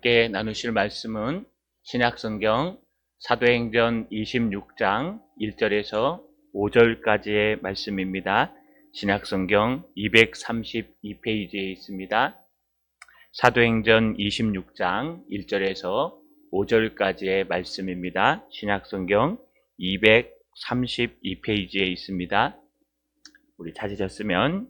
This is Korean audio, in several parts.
함께 나누실 말씀은 신약성경 사도행전 26장 1절에서 5절까지의 말씀입니다. 신약성경 232페이지에 있습니다. 사도행전 26장 1절에서 5절까지의 말씀입니다. 신약성경 232페이지에 있습니다. 우리 찾으셨으면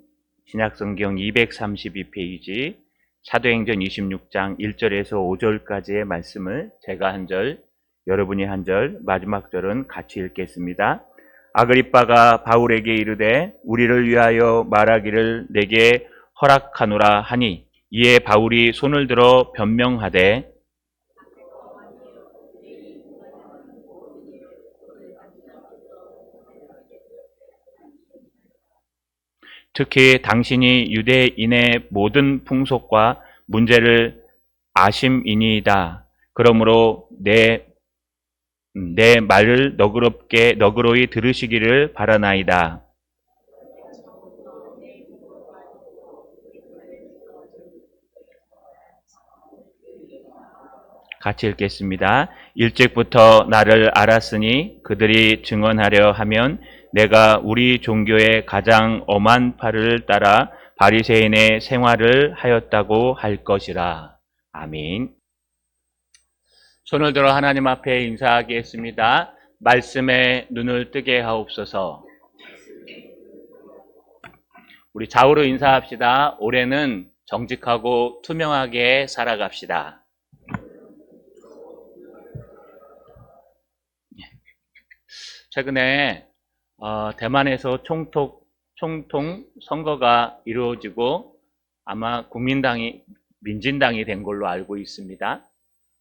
신약성경 232페이지 사도행전 26장 1절에서 5절까지의 말씀을 제가 한 절, 여러분이 한 절, 마지막 절은 같이 읽겠습니다. 아그리빠가 바울에게 이르되 우리를 위하여 말하기를 내게 허락하노라 하니, 이에 바울이 손을 들어 변명하되 특히 당신이 유대인의 모든 풍속과 문제를 아심이니이다. 그러므로 내 말을 너그러이 들으시기를 바라나이다. 같이 읽겠습니다. 일찍부터 나를 알았으니 그들이 증언하려 하면 내가 우리 종교의 가장 엄한 바를 따라 바리새인의 생활을 하였다고 할 것이라. 아멘. 손을 들어 하나님 앞에 인사하겠습니다. 말씀에 눈을 뜨게 하옵소서. 우리 좌우로 인사합시다. 올해는 정직하고 투명하게 살아갑시다. 최근에 대만에서 총통 선거가 이루어지고 아마 민진당이 된 걸로 알고 있습니다.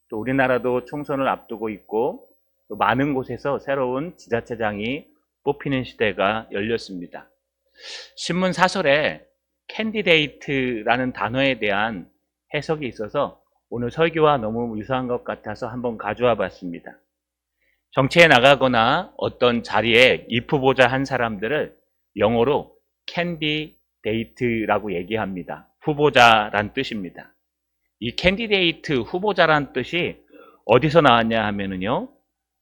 또 우리나라도 총선을 앞두고 있고 또 많은 곳에서 새로운 지자체장이 뽑히는 시대가 열렸습니다. 신문 사설에 캔디데이트라는 단어에 대한 해석이 있어서 오늘 설교와 너무 유사한 것 같아서 한번 가져와 봤습니다. 정치에 나가거나 어떤 자리에 입후보자 한 사람들을 영어로 캔디데이트라고 얘기합니다. 후보자란 뜻입니다. 이 캔디데이트, 후보자란 뜻이 어디서 나왔냐 하면은요,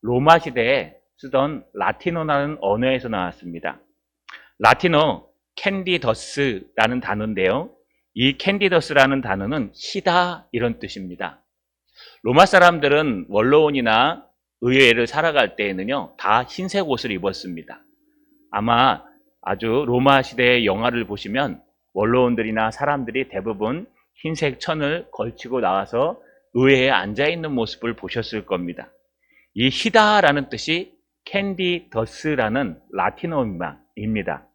로마 시대에 쓰던 라틴어라는 언어에서 나왔습니다. 라틴어 캔디더스라는 단어인데요, 이 캔디더스라는 단어는 시다 이런 뜻입니다. 로마 사람들은 원로원이나 의회를 살아갈 때에는요, 다 흰색 옷을 입었습니다. 아마 아주 로마 시대의 영화를 보시면 원로원들이나 사람들이 대부분 흰색 천을 걸치고 나와서 의회에 앉아있는 모습을 보셨을 겁니다. 이 히다라는 뜻이 캔디더스라는 라틴어입니다.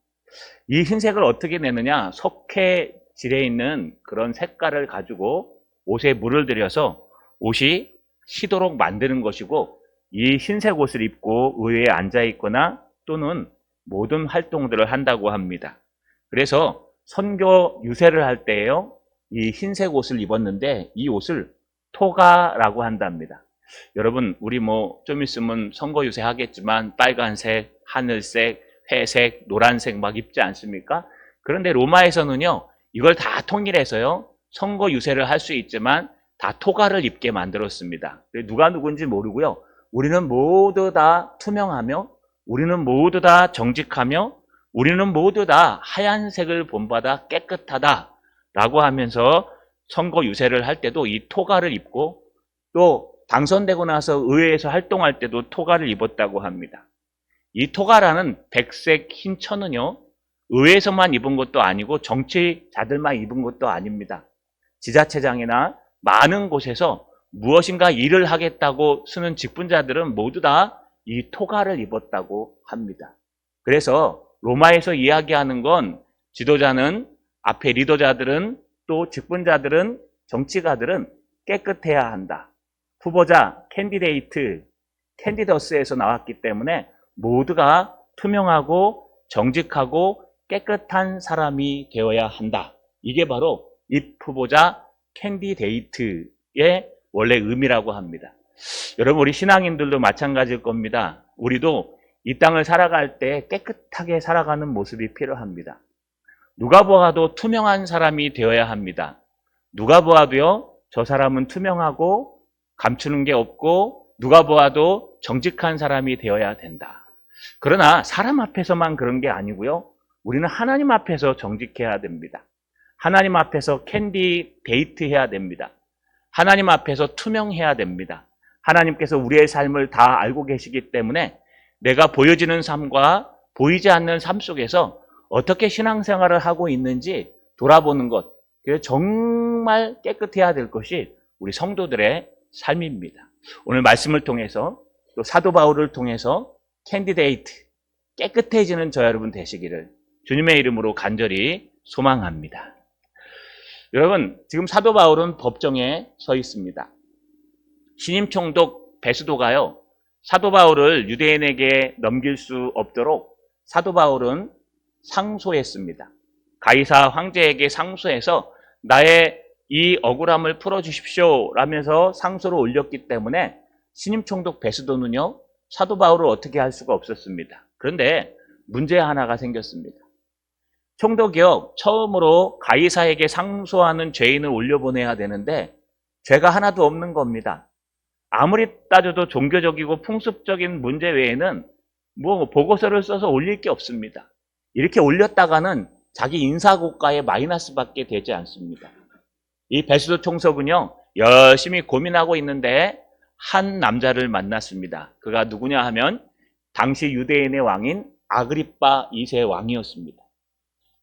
이 흰색을 어떻게 내느냐, 석회질에 있는 그런 색깔을 가지고 옷에 물을 들여서 옷이 시도록 만드는 것이고, 이 흰색 옷을 입고 의회에 앉아있거나 또는 모든 활동들을 한다고 합니다. 그래서 선교 유세를 할 때에요, 이 흰색 옷을 입었는데 이 옷을 토가라고 한답니다. 여러분, 우리 좀 있으면 선거 유세 하겠지만 빨간색, 하늘색, 회색, 노란색 막 입지 않습니까? 그런데 로마에서는요, 이걸 다 통일해서요, 선거 유세를 할 수 있지만 다 토가를 입게 만들었습니다. 누가 누군지 모르고요, 우리는 모두 다 투명하며, 우리는 모두 다 정직하며, 우리는 모두 다 하얀색을 본받아 깨끗하다 라고 하면서 선거 유세를 할 때도 이 토가를 입고, 또 당선되고 나서 의회에서 활동할 때도 토가를 입었다고 합니다. 이 토가라는 백색 흰 천은요, 의회에서만 입은 것도 아니고 정치자들만 입은 것도 아닙니다. 지자체장이나 많은 곳에서 무엇인가 일을 하겠다고 쓰는 직분자들은 모두 다 이 토가를 입었다고 합니다. 그래서 로마에서 이야기하는 건 지도자는, 앞에 리더자들은, 또 직분자들은, 정치가들은 깨끗해야 한다. 후보자, 캔디더스에서 나왔기 때문에 모두가 투명하고 정직하고 깨끗한 사람이 되어야 한다. 이게 바로 입후보자 캔디데이트의 원래 의미라고 합니다. 여러분, 우리 신앙인들도 마찬가지일 겁니다. 우리도 이 땅을 살아갈 때 깨끗하게 살아가는 모습이 필요합니다. 누가 보아도 투명한 사람이 되어야 합니다. 누가 보아도요, 저 사람은 투명하고 감추는 게 없고 누가 보아도 정직한 사람이 되어야 된다. 그러나 사람 앞에서만 그런 게 아니고요. 우리는 하나님 앞에서 정직해야 됩니다. 하나님 앞에서 캔디데이트 해야 됩니다. 하나님 앞에서 투명해야 됩니다. 하나님께서 우리의 삶을 다 알고 계시기 때문에 내가 보여지는 삶과 보이지 않는 삶 속에서 어떻게 신앙생활을 하고 있는지 돌아보는 것, 그래서 정말 깨끗해야 될 것이 우리 성도들의 삶입니다. 오늘 말씀을 통해서 또 사도 바울을 통해서 캔디데이트, 깨끗해지는 저 여러분 되시기를 주님의 이름으로 간절히 소망합니다. 여러분, 지금 사도 바울은 법정에 서 있습니다. 신임 총독 베스도가요, 사도 바울을 유대인에게 넘길 수 없도록 사도 바울은 상소했습니다. 가이사 황제에게 상소해서 나의 이 억울함을 풀어주십시오 라면서 상소를 올렸기 때문에 신임 총독 베스도는요, 사도 바울을 어떻게 할 수가 없었습니다. 그런데 문제 하나가 생겼습니다. 총독이요, 처음으로 가이사에게 상소하는 죄인을 올려보내야 되는데 죄가 하나도 없는 겁니다. 아무리 따져도 종교적이고 풍습적인 문제 외에는 뭐 보고서를 써서 올릴 게 없습니다. 이렇게 올렸다가는 자기 인사고과에 마이너스밖에 되지 않습니다. 이 베스도 총독은요, 열심히 고민하고 있는데 한 남자를 만났습니다. 그가 누구냐 하면 당시 유대인의 왕인 아그리빠 2세 왕이었습니다.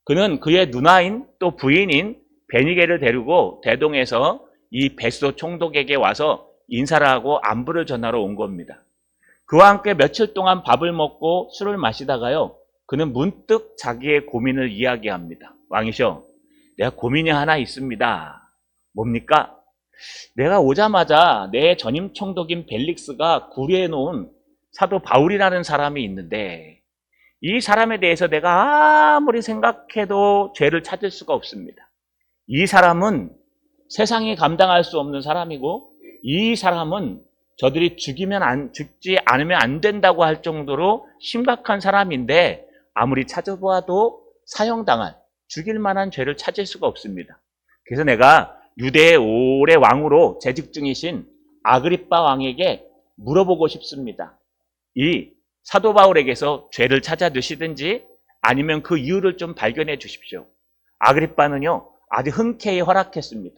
그는 그의 누나인 또 부인인 베니게를 데리고 대동에서 이 베스도 총독에게 와서 인사를 하고 안부를 전하러 온 겁니다. 그와 함께 며칠 동안 밥을 먹고 술을 마시다가요, 그는 문득 자기의 고민을 이야기합니다. 왕이셔, 내가 고민이 하나 있습니다. 뭡니까? 내가 오자마자 내 전임 총독인 벨릭스가 구리해 놓은 사도 바울이라는 사람이 있는데 이 사람에 대해서 내가 아무리 생각해도 죄를 찾을 수가 없습니다. 이 사람은 세상이 감당할 수 없는 사람이고 이 사람은 저들이 죽지 않으면 안 된다고 할 정도로 심각한 사람인데 아무리 찾아보아도 사형당할, 죽일 만한 죄를 찾을 수가 없습니다. 그래서 내가 유대의 오래 왕으로 재직 중이신 아그리빠 왕에게 물어보고 싶습니다. 이 사도 바울에게서 죄를 찾아 드시든지 아니면 그 이유를 좀 발견해 주십시오. 아그리빠는요, 아주 흔쾌히 허락했습니다.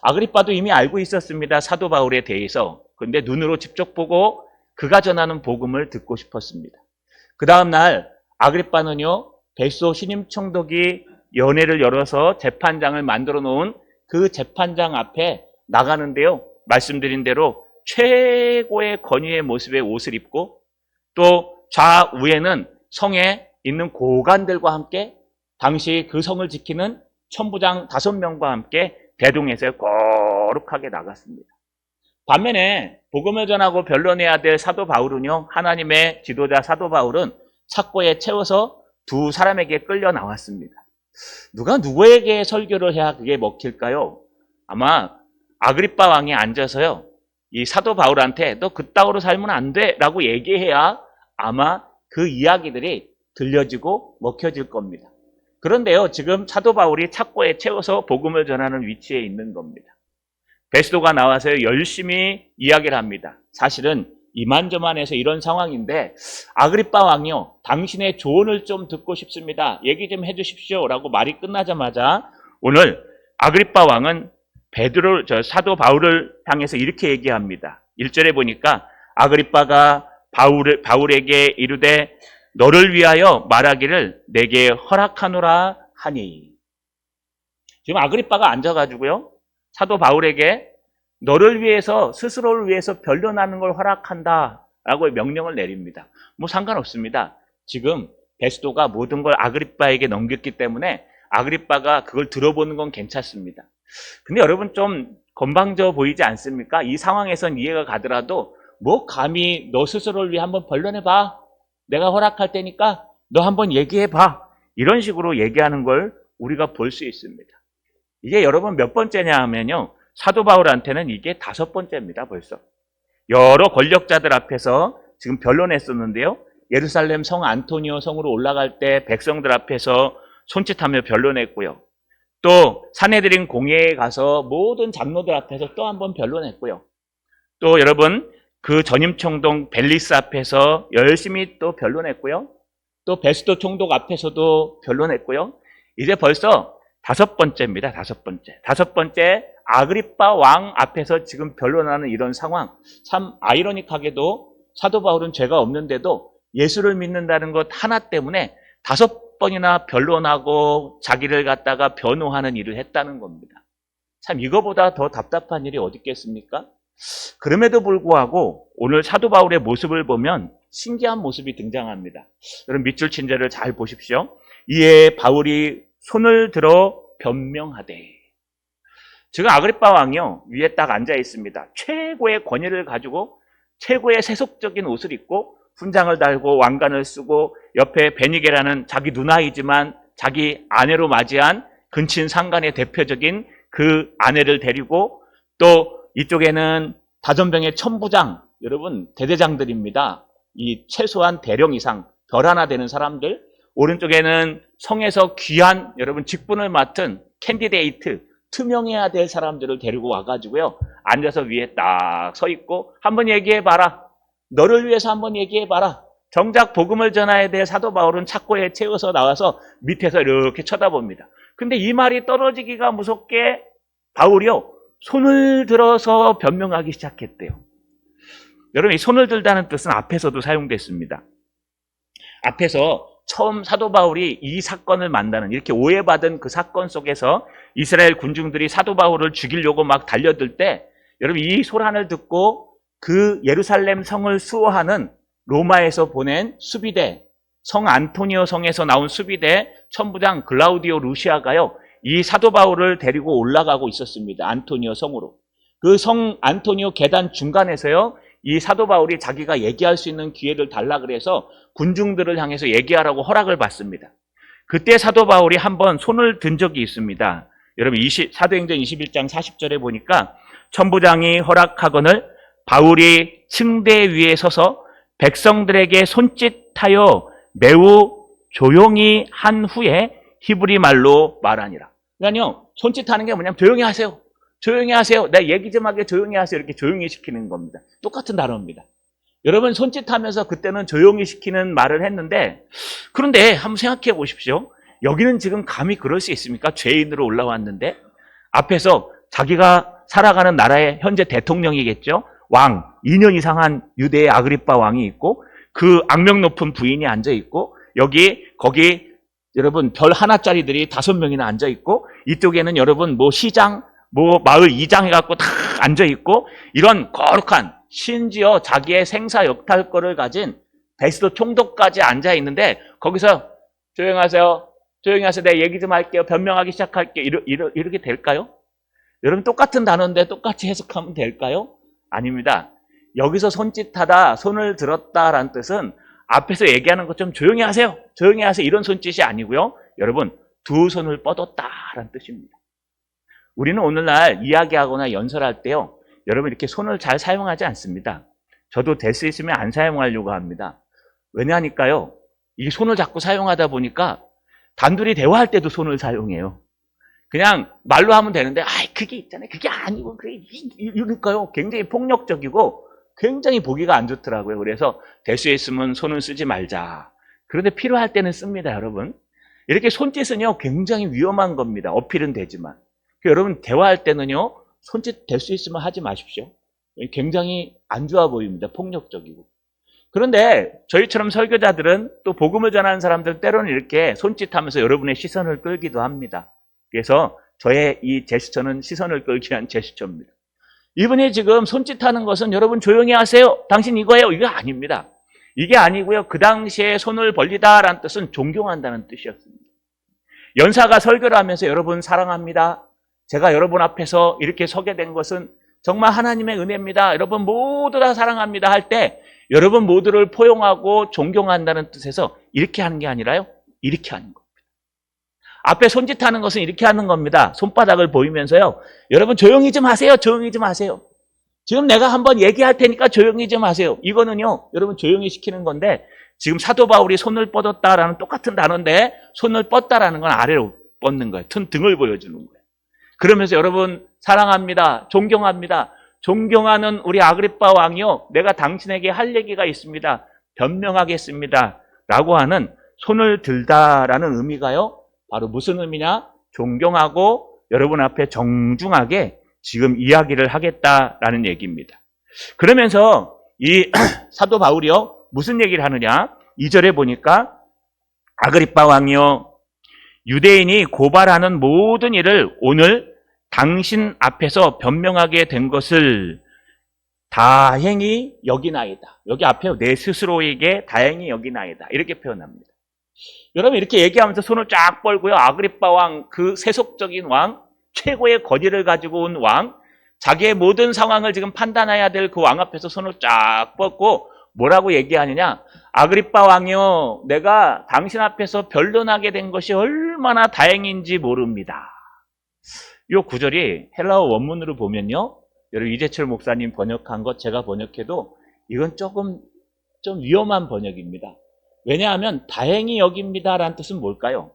아그리빠도 이미 알고 있었습니다. 사도 바울에 대해서. 그런데 눈으로 직접 보고 그가 전하는 복음을 듣고 싶었습니다. 그 다음날 아그리빠는요, 베스도 신임 총독이 연회를 열어서 재판장을 만들어 놓은 그 재판장 앞에 나가는데요, 말씀드린 대로 최고의 권위의 모습의 옷을 입고 또 좌우에는 성에 있는 고관들과 함께 당시 그 성을 지키는 천부장 5명과 함께 대동에서 거룩하게 나갔습니다. 반면에 복음을 전하고 변론해야 될 사도 바울은요, 하나님의 지도자 사도 바울은 착고에 채워서 두 사람에게 끌려 나왔습니다. 누가 누구에게 설교를 해야 그게 먹힐까요? 아마 아그리빠 왕이 앉아서요, 이 사도 바울한테 너 그따구로 살면 안 돼 라고 얘기해야 아마 그 이야기들이 들려지고 먹혀질 겁니다. 그런데요, 지금 사도 바울이 착고에 채워서 복음을 전하는 위치에 있는 겁니다. 베스도가 나와서 열심히 이야기를 합니다. 사실은 이만저만해서 이런 상황인데 아그리빠 왕이요, 당신의 조언을 좀 듣고 싶습니다. 얘기 좀 해주십시오 라고 말이 끝나자마자 오늘 아그리빠 왕은 사도 바울을 향해서 이렇게 얘기합니다. 1절에 보니까 아그리빠가 바울에게 이르되 너를 위하여 말하기를 내게 허락하노라 하니. 지금 아그리빠가 앉아가지고요, 사도 바울에게 너를 위해서, 스스로를 위해서 변론하는 걸 허락한다 라고 명령을 내립니다. 뭐 상관없습니다. 지금 베스도가 모든 걸 아그리빠에게 넘겼기 때문에 아그리빠가 그걸 들어보는 건 괜찮습니다. 근데 여러분 좀 건방져 보이지 않습니까? 이 상황에선 이해가 가더라도 뭐 감히 너 스스로를 위해 한번 변론해봐, 내가 허락할 테니까 너 한번 얘기해봐, 이런 식으로 얘기하는 걸 우리가 볼 수 있습니다. 이게 여러분 몇 번째냐 하면요, 사도 바울한테는 이게 5번째입니다. 벌써 여러 권력자들 앞에서 지금 변론했었는데요, 예루살렘 성 안토니오 성으로 올라갈 때 백성들 앞에서 손짓하며 변론했고요, 또 사내들인 공회에 가서 모든 장로들 앞에서 또 한 번 변론했고요. 또 여러분 그 전임총독 벨리스 앞에서 열심히 또 변론했고요. 또 베스도 총독 앞에서도 변론했고요. 이제 벌써 5번째입니다. 5번째. 5번째 아그리빠 왕 앞에서 지금 변론하는 이런 상황. 참 아이러닉하게도 사도 바울은 죄가 없는데도 예수를 믿는다는 것 하나 때문에 5번이나 변론하고 자기를 갖다가 변호하는 일을 했다는 겁니다. 참 이거보다 더 답답한 일이 어디 있겠습니까? 그럼에도 불구하고 오늘 사도 바울의 모습을 보면 신기한 모습이 등장합니다. 여러분 밑줄 친절을 잘 보십시오. 이에 바울이 손을 들어 변명하되. 지금 아그리빠 왕이요 위에 딱 앉아 있습니다. 최고의 권위를 가지고 최고의 세속적인 옷을 입고 훈장을 달고 왕관을 쓰고 옆에 베니게라는 자기 누나이지만 자기 아내로 맞이한 근친 상간의 대표적인 그 아내를 데리고 또 이쪽에는 다전병의 천부장, 여러분 대대장들입니다. 이 최소한 대령 이상 별 하나 되는 사람들, 오른쪽에는 성에서 귀한 여러분 직분을 맡은 캔디데이트, 투명해야 될 사람들을 데리고 와가지고요 앉아서 위에 딱 서 있고 한번 얘기해봐라. 너를 위해서 한번 얘기해봐라. 정작 복음을 전해야 될 사도 바울은 착고에 채워서 나와서 밑에서 이렇게 쳐다봅니다. 근데 이 말이 떨어지기가 무섭게 바울이요 손을 들어서 변명하기 시작했대요. 여러분 이 손을 들다는 뜻은 앞에서도 사용됐습니다. 앞에서 처음 사도 바울이 이 사건을 만나는 이렇게 오해받은 그 사건 속에서 이스라엘 군중들이 사도 바울을 죽이려고 막 달려들 때 여러분 이 소란을 듣고 그 예루살렘 성을 수호하는 로마에서 보낸 수비대, 성 안토니오 성에서 나온 수비대 천부장 글라우디오 루시아가요 이 사도 바울을 데리고 올라가고 있었습니다. 안토니오 성으로. 그 성 안토니오 계단 중간에서요 이 사도 바울이 자기가 얘기할 수 있는 기회를 달라 그래서 군중들을 향해서 얘기하라고 허락을 받습니다. 그때 사도 바울이 한번 손을 든 적이 있습니다. 여러분 사도행전 21장 40절에 보니까 천부장이 허락하거늘 바울이 층대 위에 서서 백성들에게 손짓하여 매우 조용히 한 후에 히브리 말로 말하니라. 그러니까요 손짓하는 게 뭐냐면 조용히 하세요. 조용히 하세요. 내 얘기 좀 하게 조용히 하세요. 이렇게 조용히 시키는 겁니다. 똑같은 단어입니다. 여러분 손짓하면서 그때는 조용히 시키는 말을 했는데 그런데 한번 생각해 보십시오. 여기는 지금 감히 그럴 수 있습니까? 죄인으로 올라왔는데 앞에서 자기가 살아가는 나라의 현재 대통령이겠죠. 왕, 2년 이상 한 유대의 아그리빠 왕이 있고 그 악명 높은 부인이 앉아 있고 거기 여러분 별 하나짜리들이 5명이나 앉아 있고 이쪽에는 여러분 뭐 시장 뭐 마을 이장 해갖고 다 앉아있고 이런 거룩한 심지어 자기의 생사 역탈권을 가진 베스도 총독까지 앉아있는데 거기서 조용하세요. 조용히 하세요. 내가 얘기 좀 할게요. 변명하기 시작할게요. 이렇게 될까요? 여러분 똑같은 단어인데 똑같이 해석하면 될까요? 아닙니다. 여기서 손짓하다, 손을 들었다라는 뜻은 앞에서 얘기하는 것 좀 조용히 하세요. 조용히 하세요. 이런 손짓이 아니고요. 여러분 두 손을 뻗었다라는 뜻입니다. 우리는 오늘날 이야기하거나 연설할 때요. 여러분 이렇게 손을 잘 사용하지 않습니다. 저도 될 수 있으면 안 사용하려고 합니다. 왜냐하니까요. 이 손을 자꾸 사용하다 보니까 단둘이 대화할 때도 손을 사용해요. 그냥 말로 하면 되는데 그게 있잖아요. 그게 아니고 이러니까요. 굉장히 폭력적이고 굉장히 보기가 안 좋더라고요. 그래서 될 수 있으면 손을 쓰지 말자. 그런데 필요할 때는 씁니다. 여러분. 이렇게 손짓은요. 굉장히 위험한 겁니다. 어필은 되지만. 여러분 대화할 때는요. 손짓 될 수 있으면 하지 마십시오. 굉장히 안 좋아 보입니다. 폭력적이고. 그런데 저희처럼 설교자들은 또 복음을 전하는 사람들 때로는 이렇게 손짓하면서 여러분의 시선을 끌기도 합니다. 그래서 저의 이 제스처는 시선을 끌기 위한 제스처입니다. 이분이 지금 손짓하는 것은 여러분 조용히 하세요. 당신 이거예요. 이거 아닙니다. 이게 아니고요. 그 당시에 손을 벌리다라는 뜻은 존경한다는 뜻이었습니다. 연사가 설교를 하면서 여러분 사랑합니다. 제가 여러분 앞에서 이렇게 서게 된 것은 정말 하나님의 은혜입니다. 여러분 모두 다 사랑합니다 할 때 여러분 모두를 포용하고 존경한다는 뜻에서 이렇게 하는 게 아니라요. 이렇게 하는 겁니다. 앞에 손짓하는 것은 이렇게 하는 겁니다. 손바닥을 보이면서요. 여러분 조용히 좀 하세요. 조용히 좀 하세요. 지금 내가 한번 얘기할 테니까 조용히 좀 하세요. 이거는요. 여러분 조용히 시키는 건데 지금 사도 바울이 손을 뻗었다라는 똑같은 단어인데 손을 뻗다라는 건 아래로 뻗는 거예요. 등을 보여주는 거예요. 그러면서 여러분 사랑합니다. 존경합니다. 존경하는 우리 아그리빠 왕이요. 내가 당신에게 할 얘기가 있습니다. 변명하겠습니다. 라고 하는 손을 들다라는 의미가요. 바로 무슨 의미냐? 존경하고 여러분 앞에 정중하게 지금 이야기를 하겠다라는 얘기입니다. 그러면서 이 사도 바울이요. 무슨 얘기를 하느냐? 2절에 보니까 아그리빠 왕이요. 유대인이 고발하는 모든 일을 오늘 당신 앞에서 변명하게 된 것을 다행히 여기나이다. 여기 앞에 내 스스로에게 다행히 여기나이다. 이렇게 표현합니다. 여러분 이렇게 얘기하면서 손을 쫙 뻘고요. 아그리빠 왕, 그 세속적인 왕, 최고의 권위를 가지고 온 왕, 자기의 모든 상황을 지금 판단해야 될 그 왕 앞에서 손을 쫙 뻗고 뭐라고 얘기하느냐? 아그리빠 왕이요, 내가 당신 앞에서 변론하게 된 것이 얼마나 다행인지 모릅니다. 이 구절이 헬라어 원문으로 보면요, 여러분 이재철 목사님 번역한 것 제가 번역해도 이건 조금 좀 위험한 번역입니다. 왜냐하면 다행히 여깁니다라는 뜻은 뭘까요?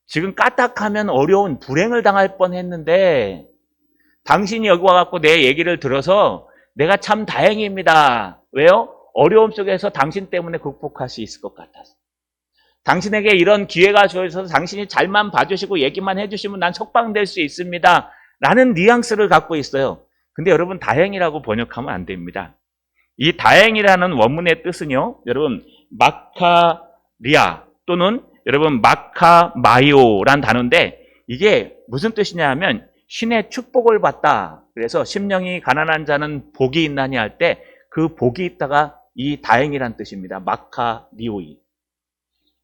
지금 까딱하면 어려운 불행을 당할 뻔했는데 당신이 여기 와갖고 내 얘기를 들어서 내가 참 다행입니다. 왜요? 어려움 속에서 당신 때문에 극복할 수 있을 것 같아서. 당신에게 이런 기회가 주어져서 당신이 잘만 봐주시고 얘기만 해주시면 난 석방될 수 있습니다. 라는 뉘앙스를 갖고 있어요. 근데 여러분 다행이라고 번역하면 안 됩니다. 이 다행이라는 원문의 뜻은요, 여러분 마카리아 또는 여러분 마카마이오란 단어인데 이게 무슨 뜻이냐 하면 신의 축복을 받다. 그래서 심령이 가난한 자는 복이 있나니 할 때 그 복이 있다가 이 다행이란 뜻입니다. 마카리오이.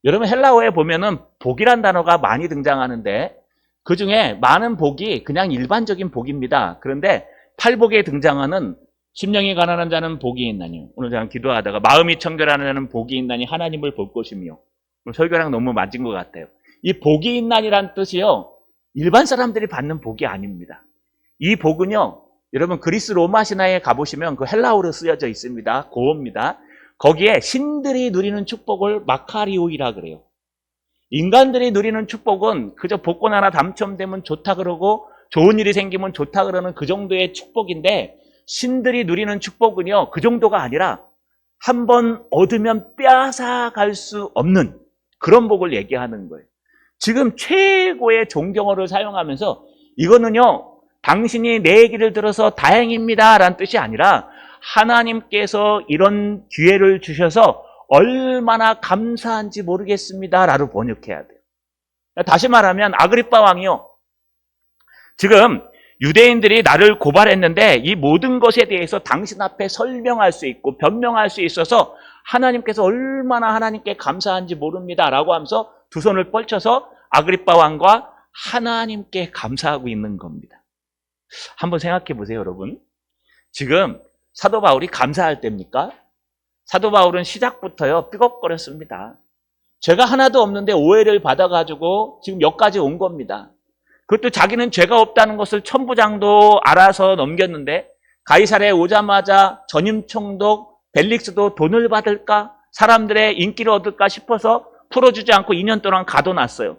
여러분 헬라어에 보면은 복이란 단어가 많이 등장하는데 그 중에 많은 복이 그냥 일반적인 복입니다. 그런데 팔복에 등장하는 심령이 가난한 자는 복이 있나니, 오늘 제가 기도하다가 마음이 청결한 자는 복이 있나니 하나님을 볼 것이며, 설교랑 너무 맞은 것 같아요. 이 복이 있나니란 뜻이요, 일반 사람들이 받는 복이 아닙니다. 이 복은요, 여러분 그리스 로마 신화에 가보시면 그 헬라어로 쓰여져 있습니다. 고어입니다. 거기에 신들이 누리는 축복을 마카리오이라 그래요. 인간들이 누리는 축복은 그저 복권 하나 당첨되면 좋다 그러고 좋은 일이 생기면 좋다 그러는 그 정도의 축복인데, 신들이 누리는 축복은요, 그 정도가 아니라 한 번 얻으면 빼앗아갈 수 없는 그런 복을 얘기하는 거예요. 지금 최고의 존경어를 사용하면서 이거는요, 당신이 내 얘기를 들어서 다행입니다 라는 뜻이 아니라 하나님께서 이런 기회를 주셔서 얼마나 감사한지 모르겠습니다 라고 번역해야 돼요. 다시 말하면 아그리빠 왕이요, 지금 유대인들이 나를 고발했는데 이 모든 것에 대해서 당신 앞에 설명할 수 있고 변명할 수 있어서 하나님께서 얼마나 하나님께 감사한지 모릅니다 라고 하면서 두 손을 펼쳐서 아그리빠 왕과 하나님께 감사하고 있는 겁니다. 한번 생각해 보세요, 여러분. 지금 사도 바울이 감사할 때입니까? 사도 바울은 시작부터요, 삐걱거렸습니다. 죄가 하나도 없는데 오해를 받아가지고 지금 여기까지 온 겁니다. 그것도 자기는 죄가 없다는 것을 천부장도 알아서 넘겼는데, 가이사랴에 오자마자 전임 총독 벨릭스도 돈을 받을까? 사람들의 인기를 얻을까 싶어서 풀어주지 않고 2년 동안 가둬놨어요.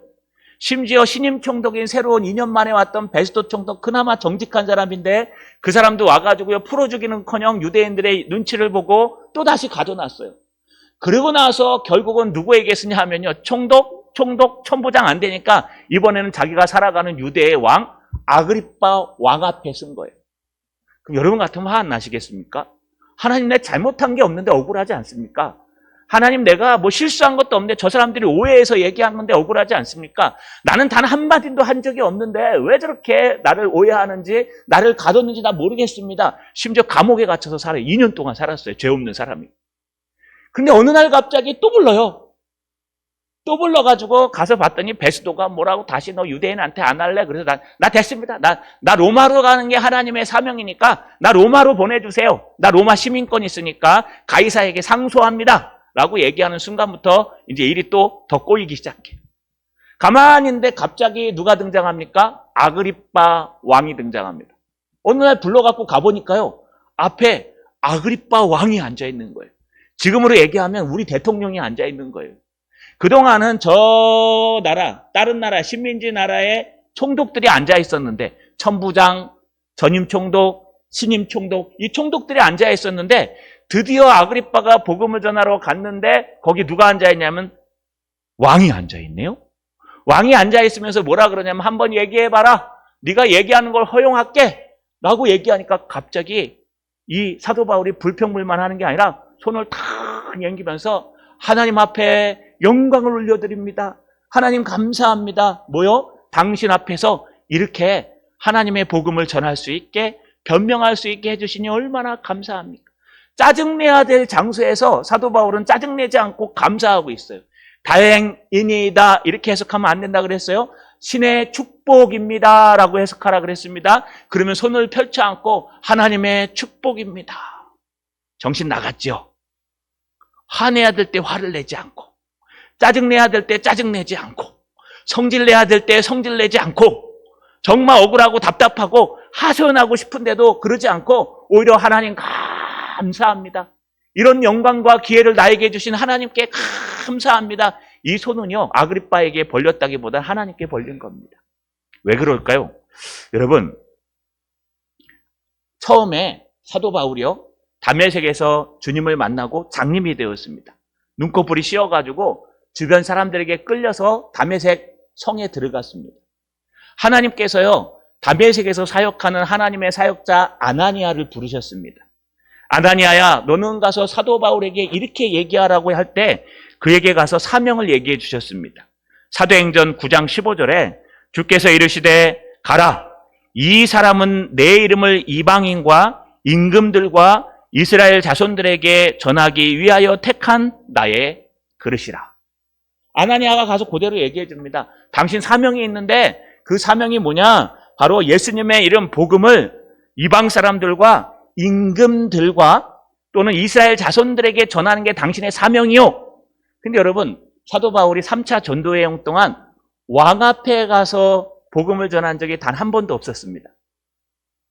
심지어 신임 총독인 새로운 2년 만에 왔던 베스도 총독, 그나마 정직한 사람인데 그 사람도 와가지고요, 풀어주기는커녕 유대인들의 눈치를 보고 또다시 가둬놨어요. 그러고 나서 결국은 누구에게 쓰냐 하면요, 총독, 천부장 안 되니까 이번에는 자기가 살아가는 유대의 왕 아그리빠 왕 앞에 쓴 거예요. 그럼 여러분 같으면 화 안 나시겠습니까? 하나님, 내 잘못한 게 없는데 억울하지 않습니까? 하나님, 내가 뭐 실수한 것도 없는데 저 사람들이 오해해서 얘기한 건데 억울하지 않습니까? 나는 단 한마디도 한 적이 없는데 왜 저렇게 나를 오해하는지, 나를 가뒀는지 나 모르겠습니다. 심지어 감옥에 갇혀서 살아요. 2년 동안 살았어요. 죄 없는 사람이. 근데 어느 날 갑자기 또 불러요. 또 불러가지고 가서 봤더니 베스도가 뭐라고, 다시 너 유대인한테 안 할래? 그래서 나 됐습니다. 나 로마로 가는 게 하나님의 사명이니까 나 로마로 보내주세요. 나 로마 시민권 있으니까 가이사에게 상소합니다 라고 얘기하는 순간부터 이제 일이 또 더 꼬이기 시작해요. 가만히 있는데 갑자기 누가 등장합니까? 아그리빠 왕이 등장합니다. 어느 날 불러갖고 가보니까요, 앞에 아그리빠 왕이 앉아있는 거예요. 지금으로 얘기하면 우리 대통령이 앉아있는 거예요. 그동안은 저 나라, 다른 나라, 식민지 나라에 총독들이 앉아 있었는데, 천부장, 전임 총독, 신임 총독, 이 총독들이 앉아 있었는데, 드디어 아그리빠가 복음을 전하러 갔는데, 거기 누가 앉아 있냐면, 왕이 앉아 있네요. 왕이 앉아 있으면서 뭐라 그러냐면, 한번 얘기해봐라. 네가 얘기하는 걸 허용할게. 라고 얘기하니까 갑자기 이 사도 바울이 불평불만 하는 게 아니라 손을 탁 넘기면서 하나님 앞에 영광을 올려드립니다. 하나님 감사합니다. 뭐요? 당신 앞에서 이렇게 하나님의 복음을 전할 수 있게, 변명할 수 있게 해주시니 얼마나 감사합니까? 짜증내야 될 장소에서 사도 바울은 짜증내지 않고 감사하고 있어요. 다행이니이다 이렇게 해석하면 안 된다 그랬어요. 신의 축복입니다 라고 해석하라 그랬습니다. 그러면 손을 펼쳐 안고 하나님의 축복입니다. 정신 나갔죠? 화내야 될 때 화를 내지 않고, 짜증내야 될 때 짜증내지 않고, 성질내야 될 때 성질내지 않고, 정말 억울하고 답답하고 하소연하고 싶은데도 그러지 않고 오히려 하나님 감사합니다. 이런 영광과 기회를 나에게 주신 하나님께 감사합니다. 이 손은요, 아그리빠에게 벌렸다기보다 하나님께 벌린 겁니다. 왜 그럴까요? 여러분, 처음에 사도 바울이요, 다메섹에서 주님을 만나고 장님이 되었습니다. 눈꺼풀이 씌어가지고 주변 사람들에게 끌려서 다메섹 성에 들어갔습니다. 하나님께서요, 다메섹에서 사역하는 하나님의 사역자 아나니아를 부르셨습니다. 아나니아야, 너는 가서 사도 바울에게 이렇게 얘기하라고 할 때 그에게 가서 사명을 얘기해 주셨습니다. 사도행전 9장 15절에 주께서 이르시되 가라, 이 사람은 내 이름을 이방인과 임금들과 이스라엘 자손들에게 전하기 위하여 택한 나의 그릇이라. 아나니아가 가서 그대로 얘기해 줍니다. 당신 사명이 있는데 그 사명이 뭐냐? 바로 예수님의 이름 복음을 이방 사람들과 임금들과 또는 이스라엘 자손들에게 전하는 게 당신의 사명이요. 근데 여러분, 사도 바울이 3차 전도 여행 동안 왕 앞에 가서 복음을 전한 적이 단 한 번도 없었습니다.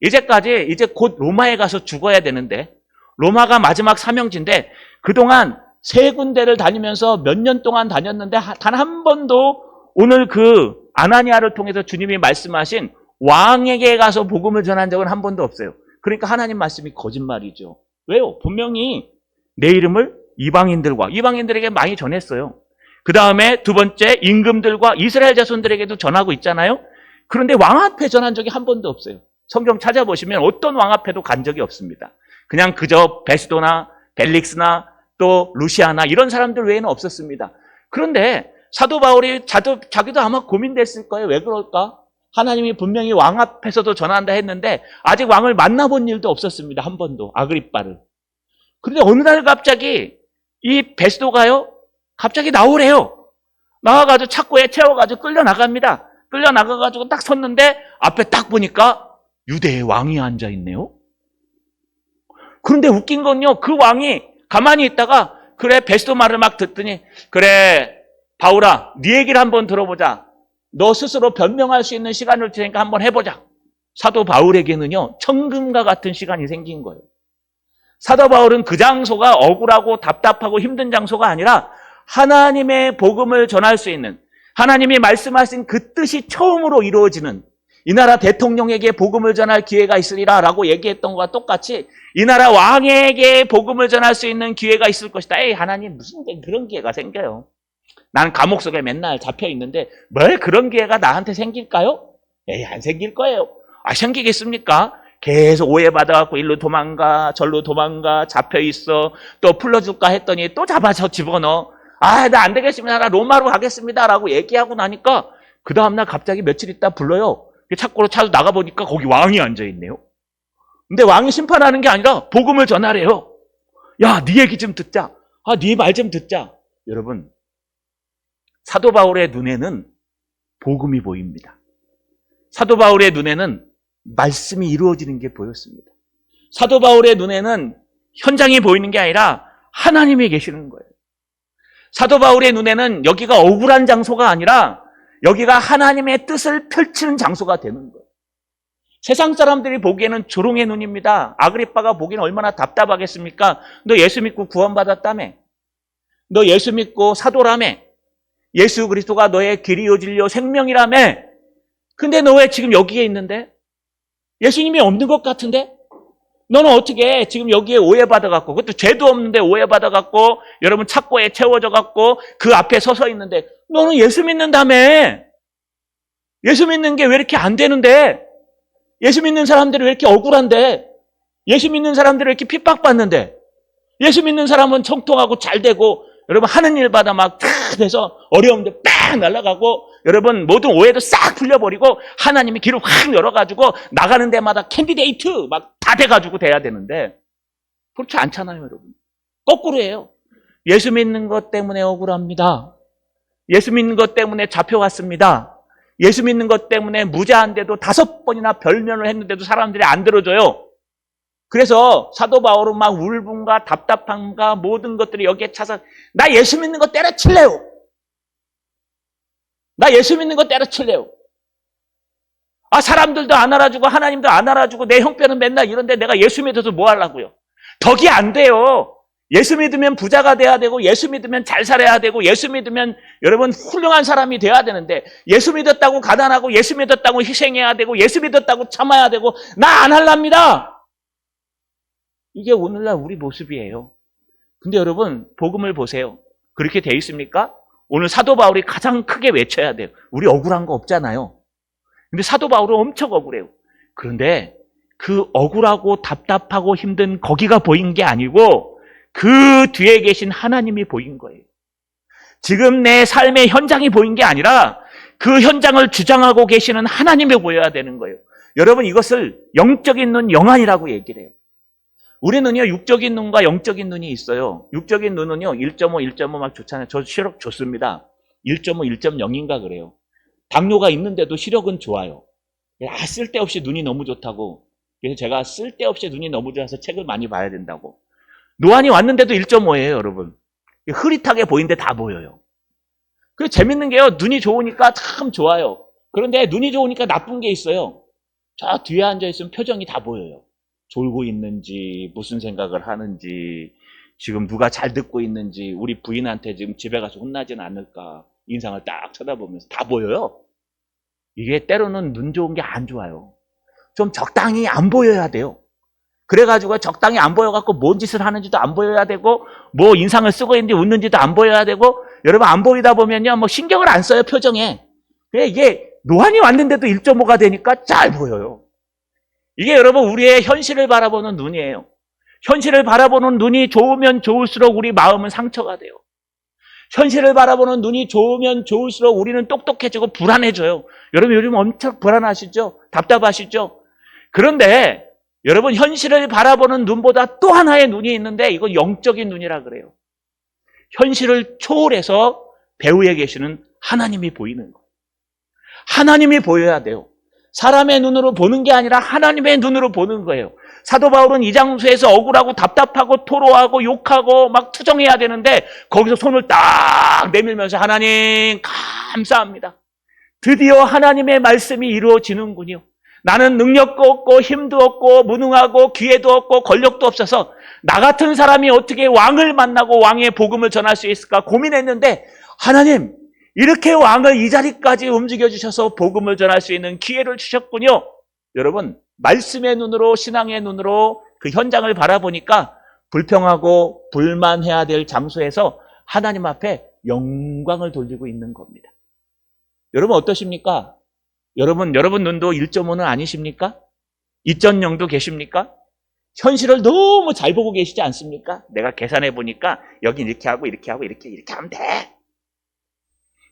이제 곧 로마에 가서 죽어야 되는데, 로마가 마지막 사명지인데 그동안 3군데를 다니면서 몇 년 동안 다녔는데 단 한 번도 오늘 그 아나니아를 통해서 주님이 말씀하신 왕에게 가서 복음을 전한 적은 한 번도 없어요. 그러니까 하나님 말씀이 거짓말이죠. 왜요? 분명히 내 이름을 이방인들에게 많이 전했어요. 그 다음에 두 번째, 임금들과 이스라엘 자손들에게도 전하고 있잖아요. 그런데 왕 앞에 전한 적이 한 번도 없어요. 성경 찾아보시면 어떤 왕 앞에도 간 적이 없습니다. 그냥 그저 베스도나 벨릭스나 또 루시아나 이런 사람들 외에는 없었습니다. 그런데 사도 바울이 자기도 아마 고민됐을 거예요. 왜 그럴까? 하나님이 분명히 왕 앞에서도 전한다 했는데 아직 왕을 만나본 일도 없었습니다. 한 번도, 아그리빠를. 그런데 어느 날 갑자기 이 베스도가요, 갑자기 나오래요. 나와가지고 착고에 채워가지고 끌려나갑니다. 끌려나가가지고 딱 섰는데 앞에 딱 보니까 유대의 왕이 앉아있네요. 그런데 웃긴 건요, 그 왕이 가만히 있다가 그래, 베스도 말을 막 듣더니 그래, 바울아, 네 얘기를 한번 들어보자. 너 스스로 변명할 수 있는 시간을 주니까 한번 해보자. 사도 바울에게는요, 천금과 같은 시간이 생긴 거예요. 사도 바울은 그 장소가 억울하고 답답하고 힘든 장소가 아니라 하나님의 복음을 전할 수 있는, 하나님이 말씀하신 그 뜻이 처음으로 이루어지는, 이 나라 대통령에게 복음을 전할 기회가 있으리라 라고 얘기했던 것과 똑같이 이 나라 왕에게 복음을 전할 수 있는 기회가 있을 것이다. 에이, 하나님 무슨 그런 기회가 생겨요. 난 감옥 속에 맨날 잡혀 있는데 뭘 그런 기회가 나한테 생길까요? 에이, 안 생길 거예요. 아, 생기겠습니까? 계속 오해받아갖고 일로 도망가, 절로 도망가, 잡혀 있어. 또 풀러줄까 했더니 또 잡아서 집어넣어. 아, 나 안 되겠습니다. 나 로마로 가겠습니다. 라고 얘기하고 나니까 그 다음날 갑자기 며칠 있다 불러요. 착고로 차도 나가보니까 거기 왕이 앉아있네요. 근데 왕이 심판하는 게 아니라 복음을 전하래요. 야, 네 얘기 좀 듣자. 아, 네 말 좀 듣자. 여러분, 사도 바울의 눈에는 복음이 보입니다. 사도 바울의 눈에는 말씀이 이루어지는 게 보였습니다. 사도 바울의 눈에는 현장이 보이는 게 아니라 하나님이 계시는 거예요. 사도 바울의 눈에는 여기가 억울한 장소가 아니라 여기가 하나님의 뜻을 펼치는 장소가 되는 거예요. 세상 사람들이 보기에는 조롱의 눈입니다. 아그리빠가 보기에는 얼마나 답답하겠습니까? 너 예수 믿고 구원받았다며? 너 예수 믿고 사도라며? 예수 그리스도가 너의 길이요 진리요 생명이라며. 근데 너 왜 지금 여기에 있는데? 예수님이 없는 것 같은데? 너는 어떻게 지금 여기에 오해받아갖고, 그것도 죄도 없는데 오해받아갖고, 여러분 착고에 채워져갖고 그 앞에 서서 있는데, 너는 예수 믿는다며. 예수 믿는 게 왜 이렇게 안 되는데? 예수 믿는 사람들이 왜 이렇게 억울한데? 예수 믿는 사람들이 왜 이렇게 핍박받는데? 예수 믿는 사람은 청통하고 잘 되고, 여러분 하는 일마다 막 다 돼서 어려움도 빡 날아가고, 여러분 모든 오해도 싹 풀려버리고 하나님이 길을 확 열어가지고 나가는 데마다 캔디데이트 막 다 돼가지고 돼야 되는데, 그렇지 않잖아요. 여러분 거꾸로 해요. 예수 믿는 것 때문에 억울합니다. 예수 믿는 것 때문에 잡혀왔습니다. 예수 믿는 것 때문에 무죄한데도 5번이나 별면을 했는데도 사람들이 안 들어줘요. 그래서 사도 바울은 막 울분과 답답함과 모든 것들이 여기에 차서, 나 예수 믿는 거 때려칠래요. 나 예수 믿는 거 때려칠래요. 아, 사람들도 안 알아주고 하나님도 안 알아주고 내 형편은 맨날 이런데 내가 예수 믿어서 뭐 하려고요? 덕이 안 돼요. 예수 믿으면 부자가 돼야 되고, 예수 믿으면 잘 살아야 되고, 예수 믿으면 여러분 훌륭한 사람이 돼야 되는데, 예수 믿었다고 가난하고, 예수 믿었다고 희생해야 되고, 예수 믿었다고 참아야 되고, 나 안 할랍니다. 이게 오늘날 우리 모습이에요. 근데 여러분 복음을 보세요. 그렇게 돼 있습니까? 오늘 사도 바울이 가장 크게 외쳐야 돼요. 우리 억울한 거 없잖아요. 근데 사도 바울은 엄청 억울해요. 그런데 그 억울하고 답답하고 힘든 거기가 보인 게 아니고 그 뒤에 계신 하나님이 보인 거예요. 지금 내 삶의 현장이 보인 게 아니라 그 현장을 주장하고 계시는 하나님이 보여야 되는 거예요. 여러분 이것을 영적인 눈, 영안이라고 얘기를 해요. 우리는요, 육적인 눈과 영적인 눈이 있어요. 육적인 눈은요, 1.5 막 좋잖아요. 저 시력 좋습니다. 1.5, 1.0인가 그래요. 당뇨가 있는데도 시력은 좋아요. 쓸데없이 눈이 너무 좋다고. 그래서 제가 쓸데없이 눈이 너무 좋아서 책을 많이 봐야 된다고. 노안이 왔는데도 1.5예요, 여러분. 흐릿하게 보이는데 다 보여요. 그리고 재밌는 게요, 눈이 좋으니까 참 좋아요. 그런데 눈이 좋으니까 나쁜 게 있어요. 저 뒤에 앉아있으면 표정이 다 보여요. 졸고 있는지, 무슨 생각을 하는지, 지금 누가 잘 듣고 있는지, 우리 부인한테 지금 집에 가서 혼나진 않을까, 인상을 딱 쳐다보면서 다 보여요. 이게 때로는 눈 좋은 게 안 좋아요. 좀 적당히 안 보여야 돼요. 그래가지고 적당히 안 보여갖고 뭔 짓을 하는지도 안 보여야 되고, 뭐 인상을 쓰고 있는지 웃는지도 안 보여야 되고, 여러분 안 보이다 보면요, 뭐 신경을 안 써요, 표정에. 그래, 이게 노안이 왔는데도 1.5가 되니까 잘 보여요. 이게 여러분 우리의 현실을 바라보는 눈이에요. 현실을 바라보는 눈이 좋으면 좋을수록 우리 마음은 상처가 돼요. 현실을 바라보는 눈이 좋으면 좋을수록 우리는 똑똑해지고 불안해져요. 여러분 요즘 엄청 불안하시죠? 답답하시죠? 그런데 여러분 현실을 바라보는 눈보다 또 하나의 눈이 있는데 이건 영적인 눈이라 그래요. 현실을 초월해서 배후에 계시는 하나님이 보이는 거예요. 하나님이 보여야 돼요. 사람의 눈으로 보는 게 아니라 하나님의 눈으로 보는 거예요. 사도 바울은 이 장소에서 억울하고 답답하고 토로하고 욕하고 막 투정해야 되는데 거기서 손을 딱 내밀면서 하나님 감사합니다. 드디어 하나님의 말씀이 이루어지는군요. 나는 능력도 없고 힘도 없고 무능하고 기회도 없고 권력도 없어서 나 같은 사람이 어떻게 왕을 만나고 왕의 복음을 전할 수 있을까 고민했는데 하나님 이렇게 왕을 이 자리까지 움직여주셔서 복음을 전할 수 있는 기회를 주셨군요. 여러분 말씀의 눈으로 신앙의 눈으로 그 현장을 바라보니까 불평하고 불만해야 될 장소에서 하나님 앞에 영광을 돌리고 있는 겁니다. 여러분 어떠십니까? 여러분 눈도 1.5는 아니십니까? 2.0도 계십니까? 현실을 너무 잘 보고 계시지 않습니까? 내가 계산해 보니까 여기 이렇게 하고 이렇게 하고 이렇게 하면 돼.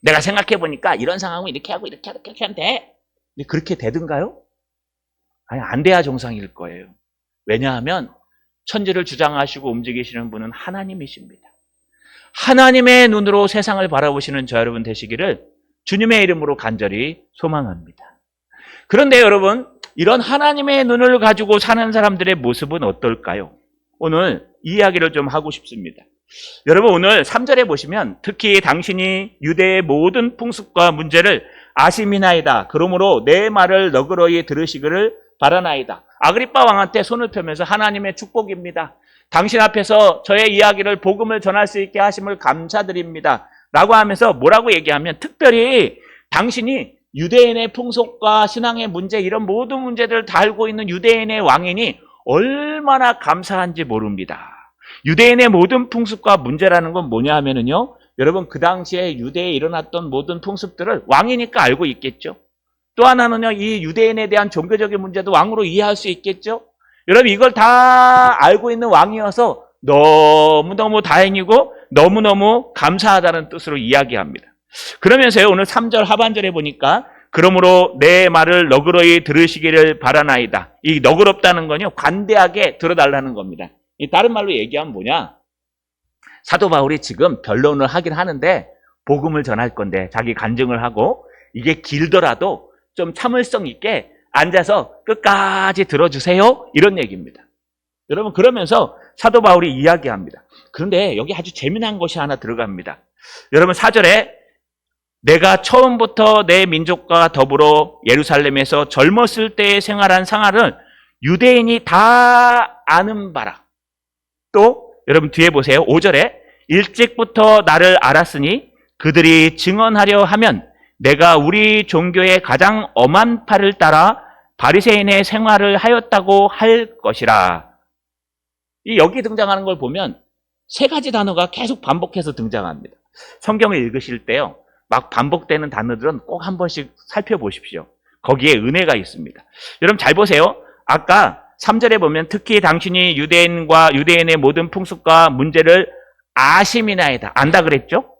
내가 생각해 보니까 이런 상황은 이렇게 하고 이렇게 하면 돼. 근데 그렇게 되든가요? 아니 안 돼야 정상일 거예요. 왜냐하면 천지를 주장하시고 움직이시는 분은 하나님이십니다. 하나님의 눈으로 세상을 바라보시는 저 여러분 되시기를 주님의 이름으로 간절히 소망합니다. 그런데 여러분 이런 하나님의 눈을 가지고 사는 사람들의 모습은 어떨까요? 오늘 이 이야기를 좀 하고 싶습니다. 여러분 오늘 3절에 보시면 특히 당신이 유대의 모든 풍습과 문제를 아심이나이다. 그러므로 내 말을 너그러이 들으시기를 바라나이다. 아그리빠 왕한테 손을 펴면서 하나님의 축복입니다. 당신 앞에서 저의 이야기를 복음을 전할 수 있게 하심을 감사드립니다. 라고 하면서 뭐라고 얘기하면 특별히 당신이 유대인의 풍속과 신앙의 문제 이런 모든 문제들을 다 알고 있는 유대인의 왕이니 얼마나 감사한지 모릅니다. 유대인의 모든 풍습과 문제라는 건 뭐냐 하면은요, 여러분 그 당시에 유대에 일어났던 모든 풍습들을 왕이니까 알고 있겠죠. 또 하나는요, 이 유대인에 대한 종교적인 문제도 왕으로 이해할 수 있겠죠. 여러분 이걸 다 알고 있는 왕이어서 너무너무 다행이고 너무너무 감사하다는 뜻으로 이야기합니다. 그러면서요, 오늘 3절 하반절에 보니까 그러므로 내 말을 너그러이 들으시기를 바라나이다. 이 너그럽다는 건요, 관대하게 들어달라는 겁니다. 이 다른 말로 얘기하면 뭐냐? 사도 바울이 지금 변론을 하긴 하는데 복음을 전할 건데 자기 간증을 하고 이게 길더라도 좀 참을성 있게 앉아서 끝까지 들어주세요. 이런 얘기입니다. 여러분 그러면서 사도 바울이 이야기합니다. 그런데 여기 아주 재미난 것이 하나 들어갑니다. 여러분 4절에 내가 처음부터 내 민족과 더불어 예루살렘에서 젊었을 때에 생활한 생활을 유대인이 다 아는 바라. 또 여러분 뒤에 보세요. 5절에 일찍부터 나를 알았으니 그들이 증언하려 하면 내가 우리 종교의 가장 엄한 팔을 따라 바리새인의 생활을 하였다고 할 것이라. 이 여기 등장하는 걸 보면 세 가지 단어가 계속 반복해서 등장합니다. 성경을 읽으실 때요, 막 반복되는 단어들은 꼭 한 번씩 살펴보십시오. 거기에 은혜가 있습니다. 여러분 잘 보세요. 아까 3절에 보면 특히 당신이 유대인과 유대인의 모든 풍습과 문제를 아심이나이다. 안다 그랬죠?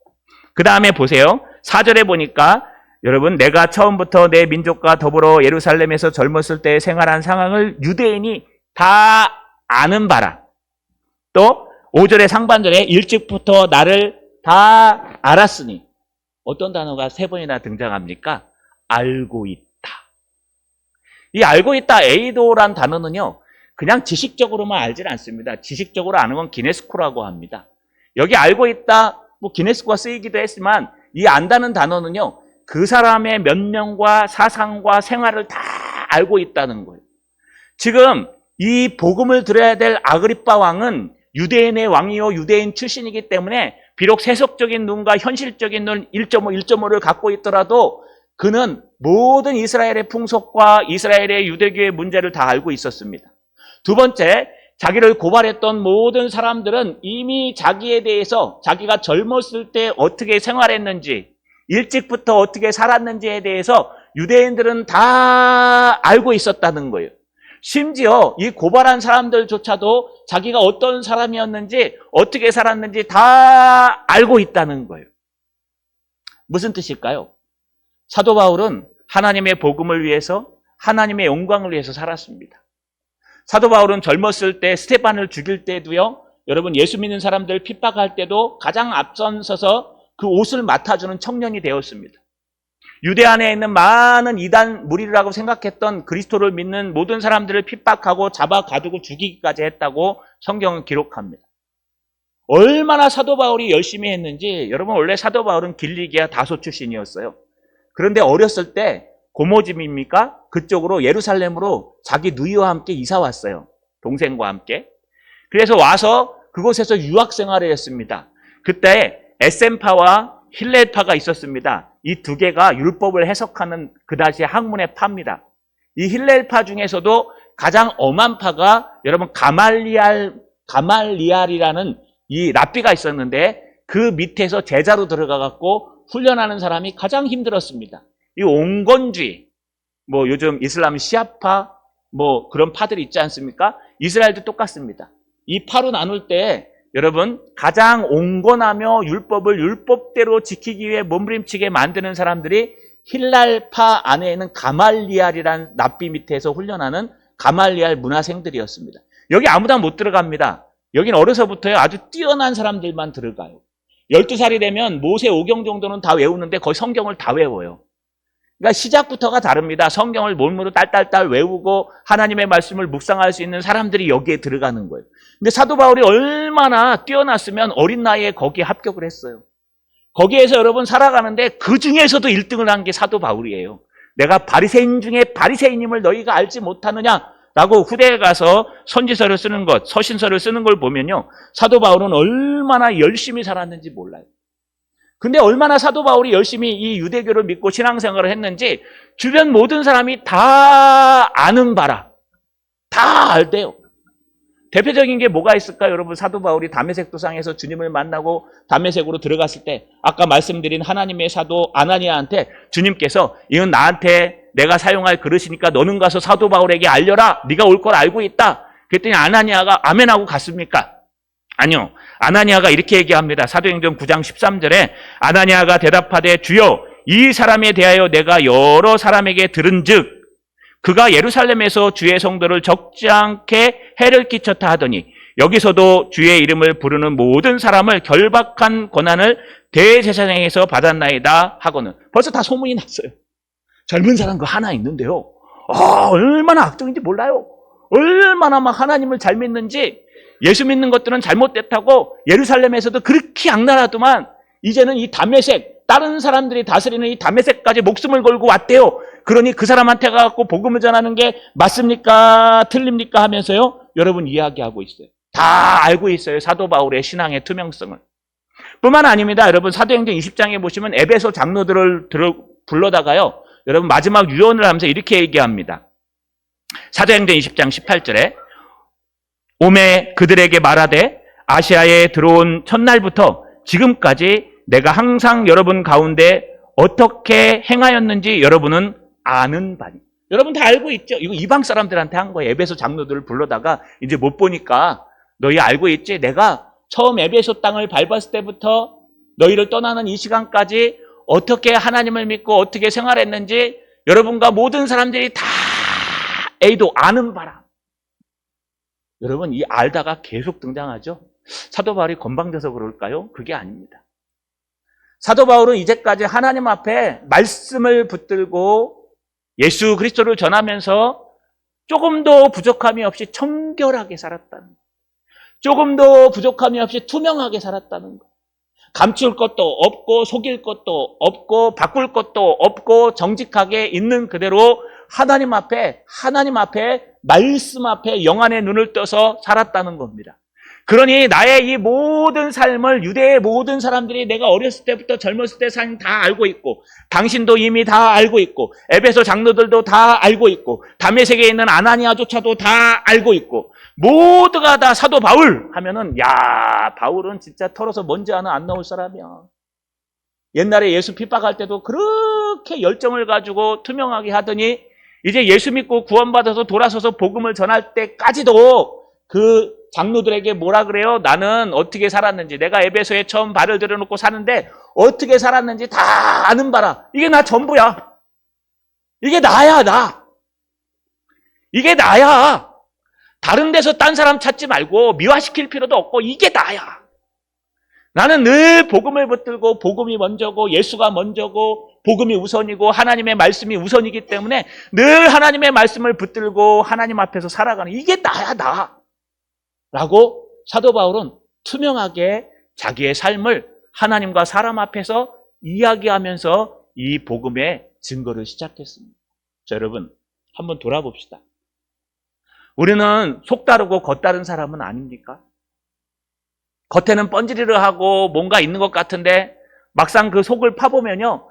그 다음에 보세요. 4절에 보니까 여러분 내가 처음부터 내 민족과 더불어 예루살렘에서 젊었을 때 생활한 상황을 유대인이 다 아는 바라. 또 5절의 상반절에 일찍부터 나를 다 알았으니 어떤 단어가 세 번이나 등장합니까? 알고 있다. 이 알고 있다 에이도란 단어는요, 그냥 지식적으로만 알질 않습니다. 지식적으로 아는 건 기네스코라고 합니다. 여기 알고 있다, 뭐 기네스코가 쓰이기도 했지만 이 안다는 단어는요, 그 사람의 면면과 사상과 생활을 다 알고 있다는 거예요. 지금 이 복음을 들어야 될 아그리빠 왕은 유대인의 왕이요 유대인 출신이기 때문에 비록 세속적인 눈과 현실적인 눈 1.5, 1.5를 갖고 있더라도 그는 모든 이스라엘의 풍속과 이스라엘의 유대교의 문제를 다 알고 있었습니다. 두 번째, 자기를 고발했던 모든 사람들은 이미 자기에 대해서 자기가 젊었을 때 어떻게 생활했는지, 일찍부터 어떻게 살았는지에 대해서 유대인들은 다 알고 있었다는 거예요. 심지어 이 고발한 사람들조차도 자기가 어떤 사람이었는지 어떻게 살았는지 다 알고 있다는 거예요. 무슨 뜻일까요? 사도 바울은 하나님의 복음을 위해서 하나님의 영광을 위해서 살았습니다. 사도 바울은 젊었을 때 스테반을 죽일 때도요, 여러분 예수 믿는 사람들 핍박할 때도 가장 앞선서서 그 옷을 맡아주는 청년이 되었습니다. 유대 안에 있는 많은 이단 무리라고 생각했던 그리스도를 믿는 모든 사람들을 핍박하고 잡아 가두고 죽이기까지 했다고 성경은 기록합니다. 얼마나 사도 바울이 열심히 했는지, 여러분 원래 사도 바울은 길리기아 다소 출신이었어요. 그런데 어렸을 때 고모집입니까? 그쪽으로 예루살렘으로 자기 누이와 함께 이사 왔어요. 동생과 함께. 그래서 와서 그곳에서 유학 생활을 했습니다. 그때 에센파와 힐렐파가 있었습니다. 이 두 개가 율법을 해석하는 그 당시의 학문의 파입니다. 이 힐렐파 중에서도 가장 엄한 파가 여러분 가말리알이라는 이 랍비가 있었는데 그 밑에서 제자로 들어가 갖고 훈련하는 사람이 가장 힘들었습니다. 이 온건주의, 뭐 요즘 이슬람 시아파 뭐 그런 파들이 있지 않습니까? 이스라엘도 똑같습니다. 이 파로 나눌 때 여러분 가장 온건하며 율법을 율법대로 지키기 위해 몸부림치게 만드는 사람들이 힐랄파 안에 있는 가말리알이라는 랍비 밑에서 훈련하는 가말리알 문화생들이었습니다. 여기 아무나 못 들어갑니다. 여긴 어려서부터 아주 뛰어난 사람들만 들어가요. 12살이 되면 모세 오경 정도는 다 외우는데 거의 성경을 다 외워요. 그러니까 시작부터가 다릅니다. 성경을 몸으로 딸딸딸 외우고 하나님의 말씀을 묵상할 수 있는 사람들이 여기에 들어가는 거예요. 근데 사도 바울이 얼마나 뛰어났으면 어린 나이에 거기에 합격을 했어요. 거기에서 여러분 살아가는데 그 중에서도 1등을 한 게 사도 바울이에요. 내가 바리새인 중에 바리새인임을 너희가 알지 못하느냐라고 후대에 가서 선지서를 쓰는 것, 서신서를 쓰는 걸 보면요, 사도 바울은 얼마나 열심히 살았는지 몰라요. 근데 얼마나 사도 바울이 열심히 이 유대교를 믿고 신앙생활을 했는지 주변 모든 사람이 다 아는 바라. 다 알대요. 대표적인 게 뭐가 있을까요? 여러분, 사도 바울이 다메섹 도상에서 주님을 만나고 다메섹으로 들어갔을 때 아까 말씀드린 하나님의 사도 아나니아한테 주님께서 이건 나한테 내가 사용할 그릇이니까 너는 가서 사도 바울에게 알려라. 네가 올 걸 알고 있다. 그랬더니 아나니아가 아멘하고 갔습니까? 아니요. 아나니아가 이렇게 얘기합니다. 사도행전 9장 13절에 아나니아가 대답하되 주여 이 사람에 대하여 내가 여러 사람에게 들은즉 그가 예루살렘에서 주의 성도를 적지 않게 해를 끼쳤다 하더니 여기서도 주의 이름을 부르는 모든 사람을 결박한 권한을 대제사장에게서 받았나이다 하고는 벌써 다 소문이 났어요. 젊은 사람 그 하나 있는데요. 얼마나 악종인지 몰라요. 얼마나 막 하나님을 잘 믿는지 예수 믿는 것들은 잘못됐다고 예루살렘에서도 그렇게 악랄하더만 이제는 이 다메섹 다른 사람들이 다스리는 이 다메섹까지 목숨을 걸고 왔대요. 그러니 그 사람한테 가서 복음을 전하는 게 맞습니까? 틀립니까? 하면서요. 여러분 이야기하고 있어요. 다 알고 있어요. 사도 바울의 신앙의 투명성을. 뿐만 아닙니다. 여러분 사도행전 20장에 보시면 에베소 장로들을 불러다가요. 여러분 마지막 유언을 하면서 이렇게 얘기합니다. 사도행전 20장 18절에 오매 그들에게 말하되 아시아에 들어온 첫날부터 지금까지 내가 항상 여러분 가운데 어떻게 행하였는지 여러분은 아는 바니. 여러분 다 알고 있죠? 이거 이방 사람들한테 한 거예요. 에베소 장로들을 불러다가 이제 못 보니까 너희 알고 있지? 내가 처음 에베소 땅을 밟았을 때부터 너희를 떠나는 이 시간까지 어떻게 하나님을 믿고 어떻게 생활했는지 여러분과 모든 사람들이 다 에이도 아는 바라. 여러분 이 알다가 계속 등장하죠? 사도 바울이 건방져서 그럴까요? 그게 아닙니다. 사도 바울은 이제까지 하나님 앞에 말씀을 붙들고 예수 그리스도를 전하면서 조금도 부족함이 없이 청결하게 살았다는 것. 조금도 부족함이 없이 투명하게 살았다는 것. 감출 것도 없고 속일 것도 없고 바꿀 것도 없고 정직하게 있는 그대로 하나님 앞에 말씀 앞에 영안의 눈을 떠서 살았다는 겁니다. 그러니 나의 이 모든 삶을 유대의 모든 사람들이 내가 어렸을 때부터 젊었을 때 삶 다 알고 있고 당신도 이미 다 알고 있고 에베소 장로들도 다 알고 있고 다메섹에 있는 아나니아조차도 다 알고 있고 모두가 다 사도 바울 하면은 야 바울은 진짜 털어서 먼지 하나 안 나올 사람이야. 옛날에 예수 핍박할 때도 그렇게 열정을 가지고 투명하게 하더니 이제 예수 믿고 구원받아서 돌아서서 복음을 전할 때까지도 그 장로들에게 뭐라 그래요? 나는 어떻게 살았는지 내가 에베소에 처음 발을 들여놓고 사는데 어떻게 살았는지 다 아는 바라. 이게 나 전부야. 이게 나야 나. 이게 나야. 다른 데서 딴 사람 찾지 말고 미화시킬 필요도 없고 이게 나야. 나는 늘 복음을 붙들고 복음이 먼저고 예수가 먼저고 복음이 우선이고 하나님의 말씀이 우선이기 때문에 늘 하나님의 말씀을 붙들고 하나님 앞에서 살아가는 이게 나야 나. 라고 사도 바울은 투명하게 자기의 삶을 하나님과 사람 앞에서 이야기하면서 이 복음의 증거를 시작했습니다. 자, 여러분 한번 돌아봅시다. 우리는 속 다르고 겉 다른 사람은 아닙니까? 겉에는 뻔지르르 하고 뭔가 있는 것 같은데 막상 그 속을 파보면요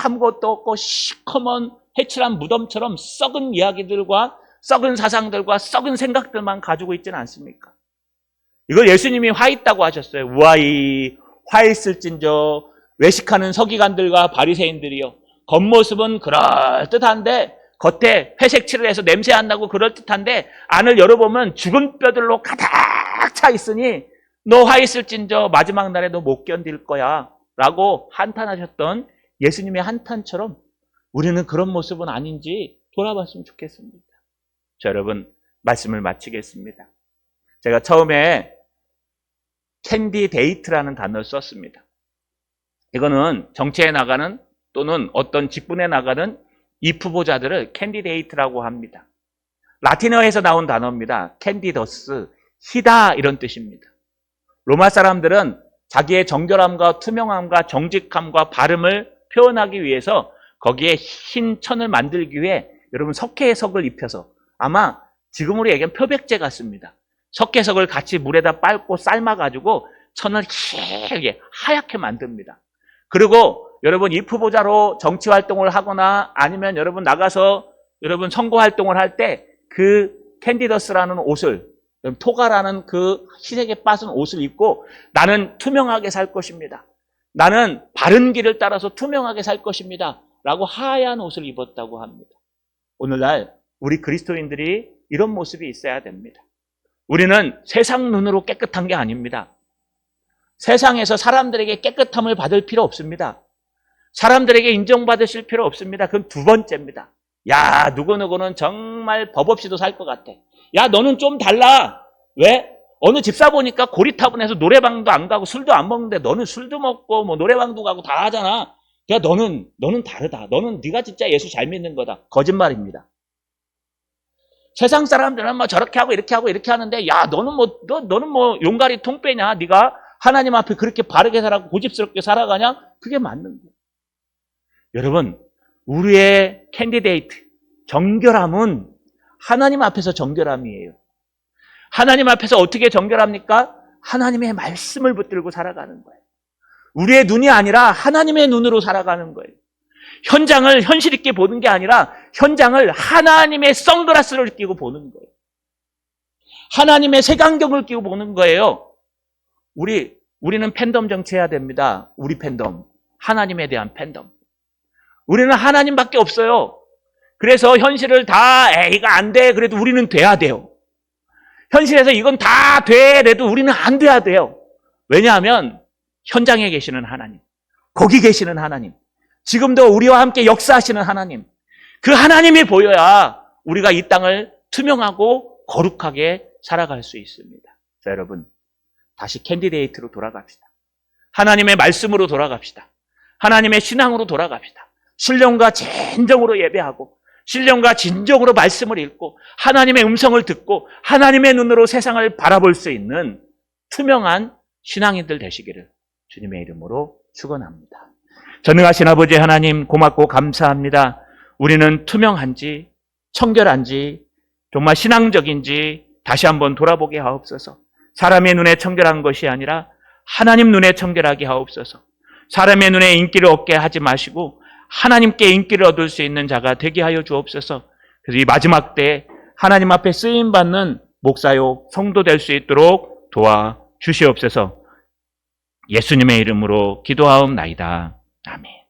아무것도 없고 시커먼 해칠한 무덤처럼 썩은 이야기들과 썩은 사상들과 썩은 생각들만 가지고 있지는 않습니까? 이걸 예수님이 화 있다고 하셨어요. 우아히 화 있을진저 외식하는 서기관들과 바리새인들이요. 겉모습은 그럴듯한데 겉에 회색 칠을 해서 냄새 안 나고 그럴듯한데 안을 열어보면 죽은 뼈들로 가득 차 있으니 너 화 있을진저 마지막 날에 너 못 견딜 거야 라고 한탄하셨던 예수님의 한탄처럼 우리는 그런 모습은 아닌지 돌아봤으면 좋겠습니다. 자, 여러분 말씀을 마치겠습니다. 제가 처음에 캔디데이트라는 단어를 썼습니다. 이거는 정치에 나가는 또는 어떤 직분에 나가는 이 후보자들을 캔디데이트라고 합니다. 라틴어에서 나온 단어입니다. 캔디더스, 희다 이런 뜻입니다. 로마 사람들은 자기의 정결함과 투명함과 정직함과 발음을 표현하기 위해서 거기에 흰 천을 만들기 위해 여러분 석회석을 입혀서 아마 지금으로 얘기하면 표백제 같습니다. 석회석을 같이 물에다 빻고 삶아가지고 천을 희게 하얗게 만듭니다. 그리고 여러분 이 후보자로 정치 활동을 하거나 아니면 여러분 나가서 여러분 선거 활동을 할 때 그 캔디더스라는 옷을, 토가라는 그 희색에 빠진 옷을 입고 나는 투명하게 살 것입니다. 나는 바른 길을 따라서 투명하게 살 것입니다. 라고 하얀 옷을 입었다고 합니다. 오늘날 우리 그리스도인들이 이런 모습이 있어야 됩니다. 우리는 세상 눈으로 깨끗한 게 아닙니다. 세상에서 사람들에게 깨끗함을 받을 필요 없습니다. 사람들에게 인정받으실 필요 없습니다. 그건 두 번째입니다. 야, 누구누구는 정말 법 없이도 살 것 같아. 야, 너는 좀 달라. 왜? 어느 집사 보니까 고리타분해서 노래방도 안 가고 술도 안 먹는데 너는 술도 먹고 뭐 노래방도 가고 다 하잖아. 야, 너는 다르다. 너는 네가 진짜 예수 잘 믿는 거다. 거짓말입니다. 세상 사람들은 뭐 저렇게 하고 이렇게 하는데 야, 너는 뭐 용가리 통빼냐? 네가 하나님 앞에 그렇게 바르게 살아고 고집스럽게 살아가냐? 그게 맞는 거예요. 여러분, 우리의 캔디데이트, 정결함은 하나님 앞에서 정결함이에요. 하나님 앞에서 어떻게 정결합니까? 하나님의 말씀을 붙들고 살아가는 거예요. 우리의 눈이 아니라 하나님의 눈으로 살아가는 거예요. 현장을 현실 있게 보는 게 아니라 현장을 하나님의 선글라스를 끼고 보는 거예요. 하나님의 색안경을 끼고 보는 거예요. 우리는 팬덤 정치해야 됩니다. 우리 팬덤. 하나님에 대한 팬덤. 우리는 하나님밖에 없어요. 그래서 현실을 다 이거 안 돼. 그래도 우리는 돼야 돼요. 현실에서 이건 다 돼. 그래도 우리는 안 돼야 돼요. 왜냐하면 현장에 계시는 하나님, 거기 계시는 하나님, 지금도 우리와 함께 역사하시는 하나님, 그 하나님이 보여야 우리가 이 땅을 투명하고 거룩하게 살아갈 수 있습니다. 자, 여러분, 다시 캔디데이트로 돌아갑시다. 하나님의 말씀으로 돌아갑시다. 하나님의 신앙으로 돌아갑시다. 신령과 진정으로 예배하고 신령과 진정으로 말씀을 읽고 하나님의 음성을 듣고 하나님의 눈으로 세상을 바라볼 수 있는 투명한 신앙인들 되시기를 주님의 이름으로 축원합니다. 전능하신 아버지 하나님, 고맙고 감사합니다. 우리는 투명한지 청결한지 정말 신앙적인지 다시 한번 돌아보게 하옵소서. 사람의 눈에 청결한 것이 아니라 하나님 눈에 청결하게 하옵소서. 사람의 눈에 인기를 얻게 하지 마시고 하나님께 인기를 얻을 수 있는 자가 되게 하여 주옵소서. 그래서 이 마지막 때 하나님 앞에 쓰임받는 목사요 성도 될 수 있도록 도와 주시옵소서. 예수님의 이름으로 기도하옵나이다. 아멘.